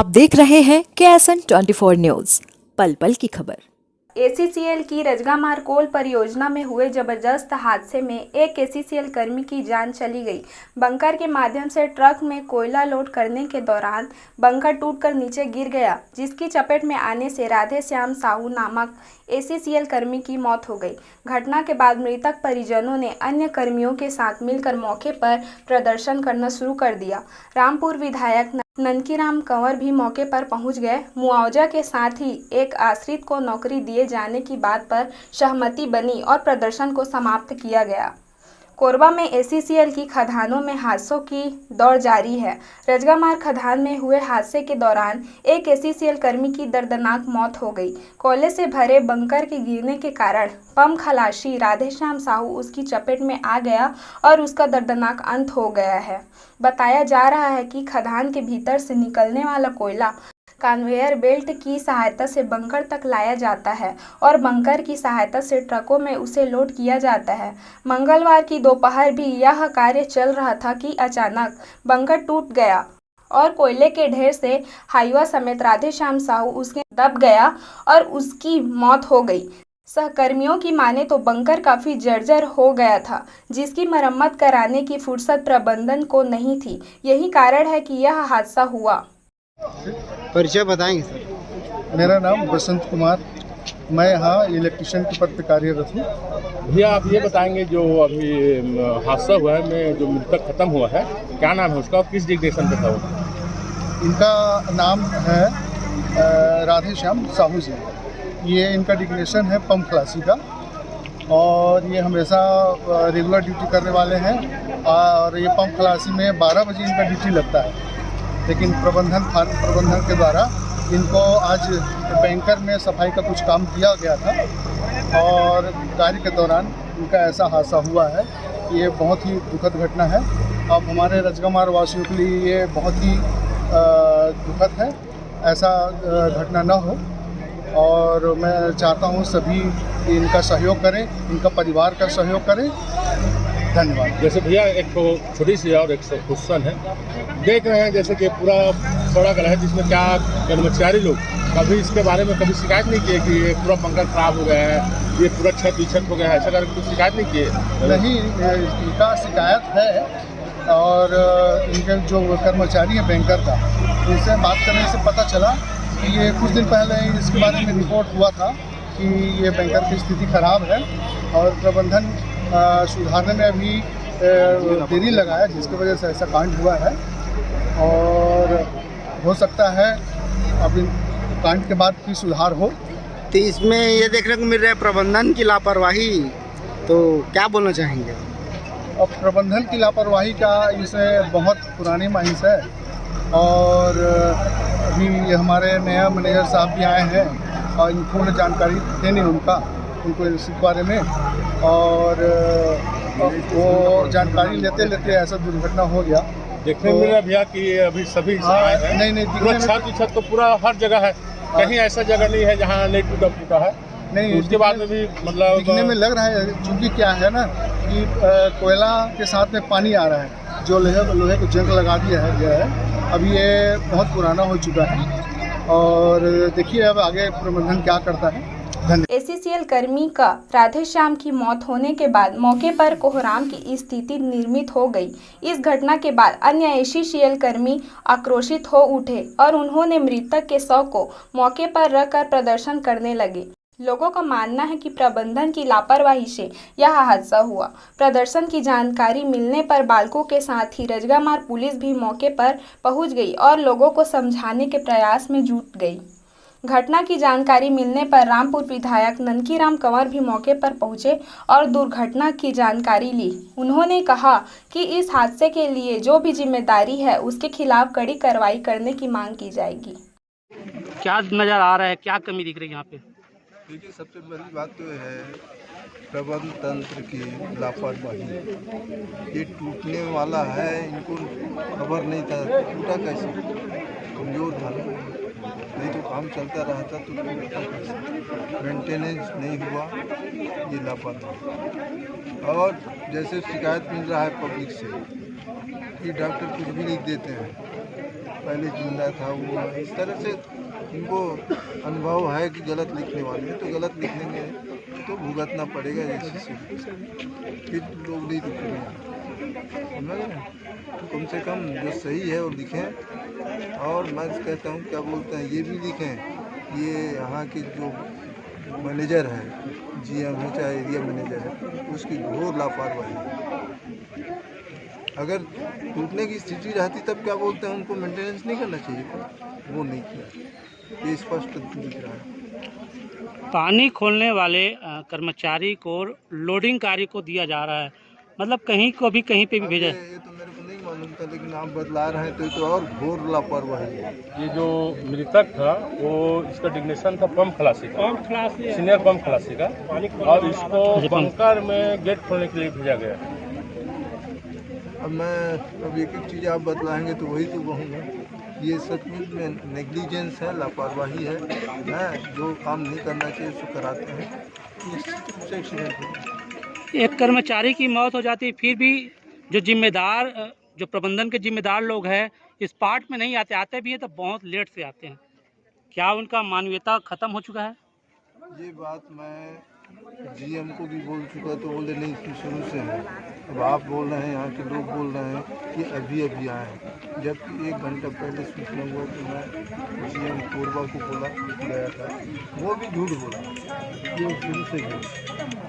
आप देख रहे हैं KSN 24 न्यूज, पल पल की खबर। ACCL की रजगामार कोल परियोजना में हुए जबरदस्त हादसे में एक ACCL कर्मी की जान चली गई। बंकर के माध्यम से ट्रक में कोयला लोड करने के दौरान बंकर टूटकर नीचे गिर गया, जिसकी चपेट में आने से राधे श्याम साहू नामक ACCL कर्मी की मौत हो गई। घटना के बाद मृतक परिजनों ने अन्य कर्मियों के साथ मिलकर मौके पर प्रदर्शन करना शुरू कर दिया। रामपुर विधायक ननकीराम कंवर भी मौके पर पहुंच गए। मुआवजा के साथ ही एक आश्रित को नौकरी दिए जाने की बात पर सहमति बनी और प्रदर्शन को समाप्त किया गया। कोरबा में ACCL की खदानों में हादसों की दौड़ जारी है। रजगामार खदान में हुए हादसे के दौरान एक ACCL कर्मी की दर्दनाक मौत हो गई। कोयले से भरे बंकर के गिरने के कारण पंप खलासी राधेश्याम साहू उसकी चपेट में आ गया और उसका दर्दनाक अंत हो गया है। बताया जा रहा है कि खदान के भीतर से निकलने वाला कोयला कन्वेयर बेल्ट की सहायता से बंकर तक लाया जाता है और बंकर की सहायता से ट्रकों में उसे लोड किया जाता है। मंगलवार की दोपहर भी यह कार्य चल रहा था कि अचानक बंकर टूट गया और कोयले के ढेर से हाईवा समेत राधेश्याम साहू उसके दब गया और उसकी मौत हो गई। सहकर्मियों की माने तो बंकर काफी जर्जर हो गया था, जिसकी मरम्मत कराने की फुर्सत प्रबंधन को नहीं थी। यही कारण है कि यह हादसा हुआ। परिचय बताएंगे सर? मेरा नाम बसंत कुमार, मैं यहाँ इलेक्ट्रिशियन के पद पर कार्यरत हूँ। भैया आप ये बताएंगे जो अभी हादसा हुआ है में जो मृतक खत्म हुआ है, क्या नाम है उसका और किस डिग्रेशन पे था वो? इनका नाम है राधेश्याम साहू जी। ये इनका डिग्नेशन है पंप खलासी का और ये हमेशा रेगुलर ड्यूटी करने वाले हैं और ये पंप खलासी में 12 बजे इनका ड्यूटी लगता है, लेकिन प्रबंधन के द्वारा इनको आज बैंकर में सफाई का कुछ काम दिया गया था और कार्य के दौरान इनका ऐसा हादसा हुआ है। ये बहुत ही दुखद घटना है। अब हमारे रजगामार वासियों के लिए ये बहुत ही दुखद है, ऐसा घटना न हो और मैं चाहता हूँ सभी इनका सहयोग करें, इनका परिवार का सहयोग करें। धन्यवाद। जैसे भैया एक तो छोटी सी और एक क्वेश्चन है, देख रहे हैं जैसे कि पूरा सड़क है जिसमें क्या कर्मचारी लोग कभी इसके बारे में कभी शिकायत नहीं किए कि ये पूरा बंकर खराब हो गया है, ये पूरा छत विछत हो गया है, ऐसा करके कुछ शिकायत नहीं किए? नहीं, इनका शिकायत है और इनके जो कर्मचारी हैं बैंकर का, इनसे बात करने से पता चला कि ये कुछ दिन पहले इसके बारे में रिपोर्ट हुआ था कि ये बैंकर की स्थिति खराब है और प्रबंधन सुधारने में अभी देरी लगा है, जिसकी वजह से ऐसा कांड हुआ है और हो सकता है अब इन कांड के बाद भी सुधार हो। तो इसमें ये देखने को मिल रहा है प्रबंधन की लापरवाही, तो क्या बोलना चाहेंगे? अब प्रबंधन की लापरवाही का इसे बहुत पुरानी माहिश है और अभी हमारे नया मैनेजर साहब भी आए हैं और पूर्ण जानकारी थे नहीं उनको इस बारे में और वो जानकारी लेते लेते ऐसा दुर्घटना हो गया। देखने में मिला भैया कि अभी सभी नहीं पूरा छत तो पूरा हर जगह है, कहीं ऐसा जगह नहीं है जहाँ नहीं टूटा है। नहीं, उसके बाद में भी मतलब दिखने में लग रहा है, चूँकि क्या है ना कि कोयला के साथ में पानी आ रहा है, जो लोहे को जंग लगा दिया है। अब ये बहुत पुराना हो चुका है और देखिए अब आगे प्रबंधन क्या करता है। ACCL कर्मी का राधेश्याम की मौत होने के बाद मौके पर कोहराम की स्थिति निर्मित हो गई। इस घटना के बाद अन्य ACCL कर्मी आक्रोशित हो उठे और उन्होंने मृतक के शव को मौके पर रखकर प्रदर्शन करने लगे। लोगों का मानना है कि प्रबंधन की लापरवाही से यह हादसा हुआ। प्रदर्शन की जानकारी मिलने पर बालकों के साथ ही रजगामार पुलिस भी मौके पर पहुंच गई और लोगों को समझाने के प्रयास में जुट गई। घटना की जानकारी मिलने पर रामपुर विधायक ननकीराम कंवर भी मौके पर पहुंचे और दुर्घटना की जानकारी ली। उन्होंने कहा कि इस हादसे के लिए जो भी जिम्मेदारी है उसके खिलाफ कड़ी कार्रवाई करने की मांग की जाएगी। क्या नज़र आ रहा है, क्या कमी दिख रही है यहाँ पे? देखिए, सबसे बड़ी बात तो है प्रबंध तंत्र की लापरवाही। ये टूटने वाला है, इनको खबर नहीं था, टूटा कैसे? कमज़ोर था, नहीं तो काम चलता रहा था तो टूटता कैसे? मेंटेनेंस नहीं हुआ, ये लापरवाही। और जैसे शिकायत मिल रहा है पब्लिक से कि डॉक्टर कुछ भी लिख देते हैं, पहले जिंदा था वो, इस तरह से इनको अनुभव है कि गलत लिखने वाले हैं तो गलत लिखेंगे तो भुगतना पड़ेगा। जैसे फिर लोग नहीं लिखेंगे, समझ रहे हैं? तो कम से कम जो सही है वो लिखें। और मैं कहता हूँ क्या बोलते हैं, ये भी लिखें, ये यहाँ के जो मैनेजर है, जीएम है चाहे एरिया मैनेजर है, उसकी घोर लापरवाही है। अगर टूटने की स्थिति रहती तब क्या बोलते हैं, उनको मेंटेनेंस नहीं करना चाहिए था, वो नहीं किया, ये स्पष्ट दिख रहा है। पानी खोलने वाले कर्मचारी को लोडिंग कार्य को दिया जा रहा है, मतलब कहीं को भी कहीं पे भी भेजा है। ये तो मेरे को नहीं मालूम था, लेकिन आप बतला रहे हैं तो ये तो और घोर लापरवाही है। ये जो मृतक था वो, इसका डिग्नेशन था पंप खलासी का, सीनियर पंप खलासी का, और इसको बंकर में गेट खोलने के लिए भेजा गया। अब मैं अब एक चीज़ आप बतलाएंगे तो वही तो कहूँगा, ये सचमुच में नेग्लिजेंस है, लापरवाही है, जो काम नहीं करना चाहिए उसको कराते हैं, निश्चित रूप से एक्सीडेंट होगा। एक कर्मचारी की मौत हो जाती है, फिर भी जो जिम्मेदार, जो प्रबंधन के जिम्मेदार लोग हैं इस पार्ट में नहीं आते, आते भी हैं तो बहुत लेट से आते हैं। क्या उनका मानवीयता खत्म हो चुका है? ये बात मैं जीएम को भी बोल चुका, तो बोले नहीं इसकी शुरू से है। अब आप बोल रहे हैं, यहाँ के लोग बोल रहे हैं कि अभी अभी आए हैं, जबकि 1 घंटा पहले सूचना हुआ कि मैं जीएम कोरबा को बोला गया था, वो भी झूठ बोला, ये शुरू से ही।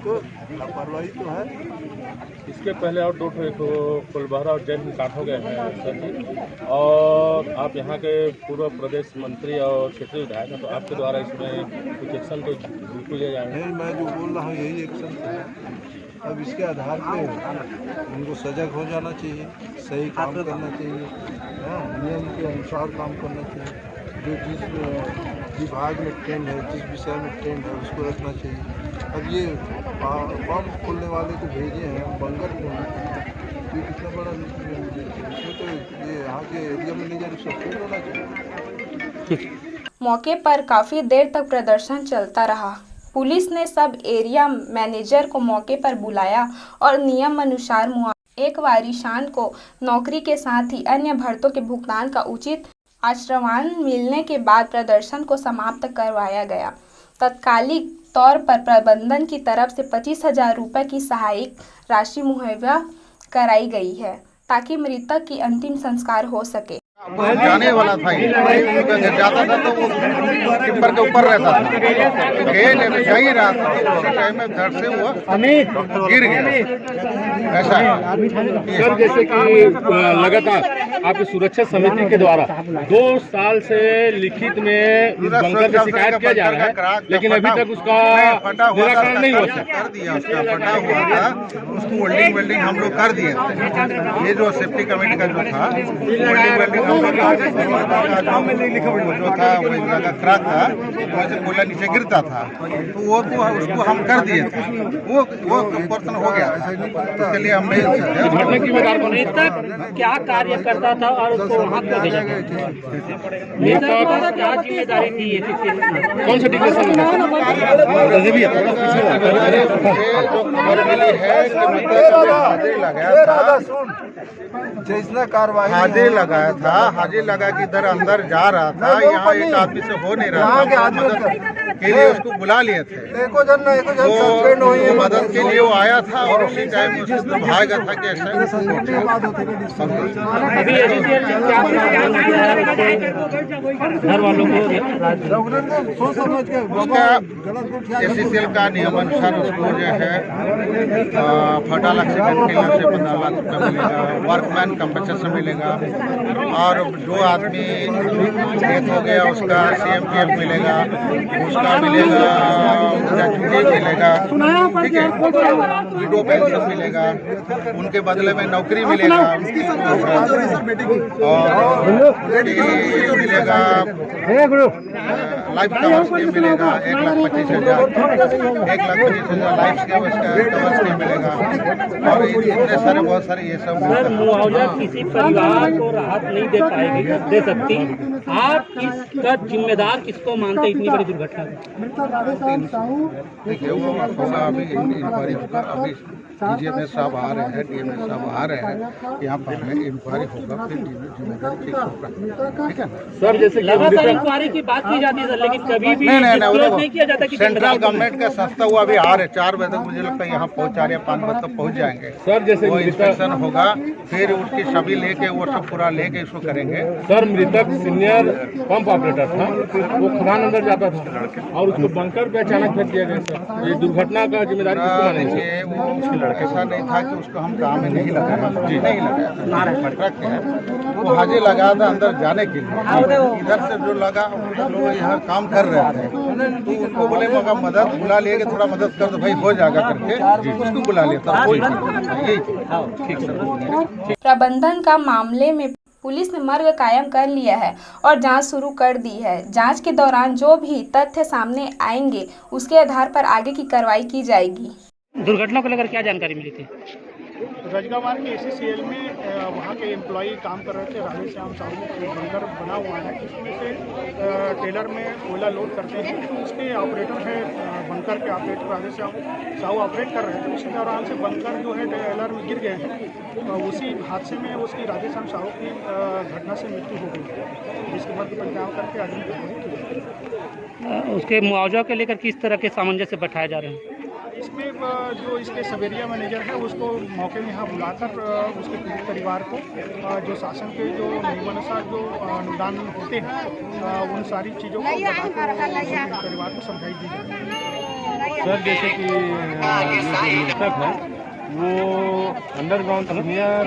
तो लापरवाही तो है। इसके पहले और 2 फुलबारा और जैन काट हो गए हैं सर जी, और आप यहाँ के पूर्व प्रदेश मंत्री और क्षेत्रीय विधायक हैं, तो आपके द्वारा इसमें कुछ एक्शन तो बिल्कुल लिया जाएगा। नहीं, मैं जो बोल रहा हूँ यही एक्शन है। अब इसके आधार पे उनको सजग हो जाना चाहिए, सही काम करना चाहिए, नियम के अनुसार काम करना चाहिए, जो जिस विभाग में ट्रेंड है, जिस विषय में ट्रेंड है उसको रखना चाहिए। अब ये पंप खोलने वाले को भेजे हैं बंगर खोलने, ये कितना बड़ा इसमें तो ये यहाँ के एरिया मैनेजर सपोर्ट होना चाहिए। मौके पर काफ़ी देर तक प्रदर्शन चलता रहा। पुलिस ने सब एरिया मैनेजर को मौके पर बुलाया और नियम अनुसार मुआवजा, एक वारिशान को नौकरी के साथ ही अन्य भर्तों के भुगतान का उचित आश्वासन मिलने के बाद प्रदर्शन को समाप्त करवाया गया। तत्कालिक तौर पर प्रबंधन की तरफ से 25,000 रुपये की सहायक राशि मुहैया कराई गई है ताकि मृतक की अंतिम संस्कार हो सके। जाने वाला था, ये जाता था तो वो टिप्पर के ऊपर रहता था, जा ही रहा था, उसी टाइम में धड़ से वो गिर गया। ऐसा सर, जैसे कि लगातार आपकी सुरक्षा समिति के द्वारा 2 साल से लिखित में इस बंकर की शिकायत किया जा रहा है, लेकिन अभी तक उसका निराकरण नहीं हुआ। कर दिया, उसका फटा हुआ था, उसको वेल्डिंग हम लोग कर दिए थे। ये जो सेफ्टी कमेटी का जो था, वेल्डिंग जो था वो जगह खराब था, वैसे कोयला नीचे गिरता था, तो वो उसको हम कर दिए थे, वो पोर्शन हो गया था, उसके लिए हमने क्या कार्य करता था और उसको वहाँ पे भेजा गया? क्या जिम्मेदारी थी? कौन सा डिग्रेशन जैसा कार्रवाई हाजिर लगाया था, हाजिर लगा कि इधर अंदर जा रहा था, यहाँ एक आदमी से हो नहीं रहा था, मदद के लिए उसको बुला लिए थे, वो मदद के लिए वो आया था और उसी टाइम उसको भागा था कि घर वालों को एससीसीएल का नियमानुसार उसको जो है फटाल एक्सीडेंट के लिए 15 लाख रुपये मिलेगा, वर्कमैन कंपनसेशन मिलेगा, और जो आदमी डेथ हो गया उसका CMPF मिलेगा, उसका मिलेगा ग्रेजुएट मिलेगा, ठीक है, विडो पेंशन मिलेगा, उनके बदले में नौकरी मिलेगा, और मिलेगा लाइफ कवर स्कीम मिलेगा 1,25,000, 1,25,000 लाइफ स्कीम कवर स्कीम मिलेगा और इतने सारे बहुत सारे ये सब सर मुआवजा किसी परिवार को राहत नहीं दे पाएगी, दे सकती। आप इसका जिम्मेदार किसको मानते हैं इतनी बड़ी दुर्घटना को? देखिए वो होगा अभी इंक्वायरी होगा। अभी डीजीएमएस साहब आ रहे हैं, डीएमएस साहब आ रहे हैं, यहाँ पर इंक्वायरी होगा, फिर जिम्मेदारी फिक्स होगा। ठीक है सर जैसे लगातार इंक्वायरी की बात की जाती है सर, लेकिन कभी भी डिस्क्लोज नहीं किया जाता कि सेंट्रल गवर्नमेंट का संस्था हुआ अभी आ रहे 4 बजे तक मुझे लगता है यहाँ पहुँच 4 या 5 बजे तक पहुँच जाएंगे। सर जैसे वो इंस्पेक्शन होगा, फिर उसकी सभी लेके वो सब पूरा लेके इसको करेंगे। सर मृतक सीनियर पंप ऑपरेटर था, वो खदान अंदर जाता था और उसको बंकर पे अचानक फेंक दिया गया। सर ये दुर्घटना का जिम्मेदारी किसको मानेंगे? देखिए वो ऐसा नहीं था कि उसको हम काम में नहीं लगाया, जी नहीं लगाया, ट्रक है वो हाजी लगा था अंदर जाने के लिए। इधर से जो लगा लोग यहाँ काम कर रहे थे तो उनको बोले मगर मदद बुला लिए कि थोड़ा मदद कर दो भाई, हो जाएगा करके उसको बुला लेता। यही ठीक सर। प्रबंधन का मामले में पुलिस ने मर्ग कायम कर लिया है और जांच शुरू कर दी है। जांच के दौरान जो भी तथ्य सामने आएंगे उसके आधार पर आगे की कार्रवाई की जाएगी। दुर्घटना को लेकर क्या जानकारी मिली थी? रजगामार के एसीसीएल में वहाँ के एम्प्लॉई काम कर रहे थे। राधेश्याम साहू बंकर बना हुआ है, उसमें से टेलर में कोयला लोड करते हैं, तो उसके ऑपरेटर है बंकर के ऑपरेटर राधेश्याम साहू ऑपरेट कर रहे थे। उसी दौरान से बंकर जो है टेलर में गिर गए हैं। उसी हादसे में उसकी राधेश्याम साहू की घटना से मृत्यु हो गई, जिसके बाद पंचायत करके आदमी की उसके मुआवजा को लेकर किस तरह के सामंजस्य बैठाए जा रहे हैं? इसमें जो इसके सबेरिया मैनेजर है उसको मौके में यहाँ बुलाकर उसके पीड़ित परिवार को जो शासन के जो नियमानुसार जो अनुदान होते हैं उन सारी चीज़ों को बताकर परिवार को समझाई दी जाए। सर जैसे कि मृतक है वो अंडरग्राउंड सीनियर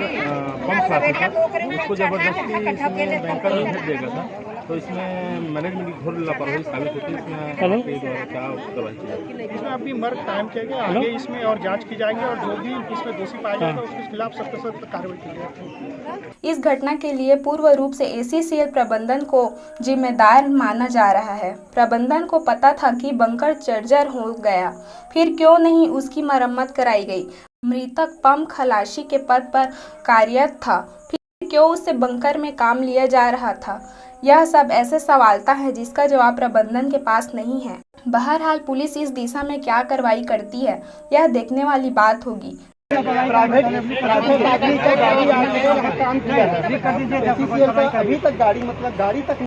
पंप क्लास था, उसको जबरदस्ती इसमें बैंकर में भेज दिया गया था, तो इसमें मैनेजमेंट की घोर लापरवाही साबित होती है। इसमें क्या कार्रवाई? इसमें अभी मर्ग कायम किया गया, आगे इसमें और जांच की जाएगी और जो भी इसमें दोषी पाया जाएगा उसके खिलाफ सख्त से सख्त कार्रवाई की जाएगी। इस घटना के लिए पूर्व रूप से एसीसीएल प्रबंधन को जिम्मेदार माना जा रहा है। प्रबंधन को पता था कि बंकर जर्जर हो गया, फिर क्यों नहीं उसकी मरम्मत कराई गई? मृतक पंप खलासी के पद पर कार्यरत था, फिर क्यों उससे बंकर में काम लिया जा रहा था? यह सब ऐसे सवालता है जिसका जवाब प्रबंधन के पास नहीं है। बहरहाल पुलिस इस दिशा में क्या कार्रवाई करती है यह देखने वाली बात होगी। प्राइवेट आदमी का गाड़ी आके काम किया है, अभी तक गाड़ी मतलब गाड़ी तक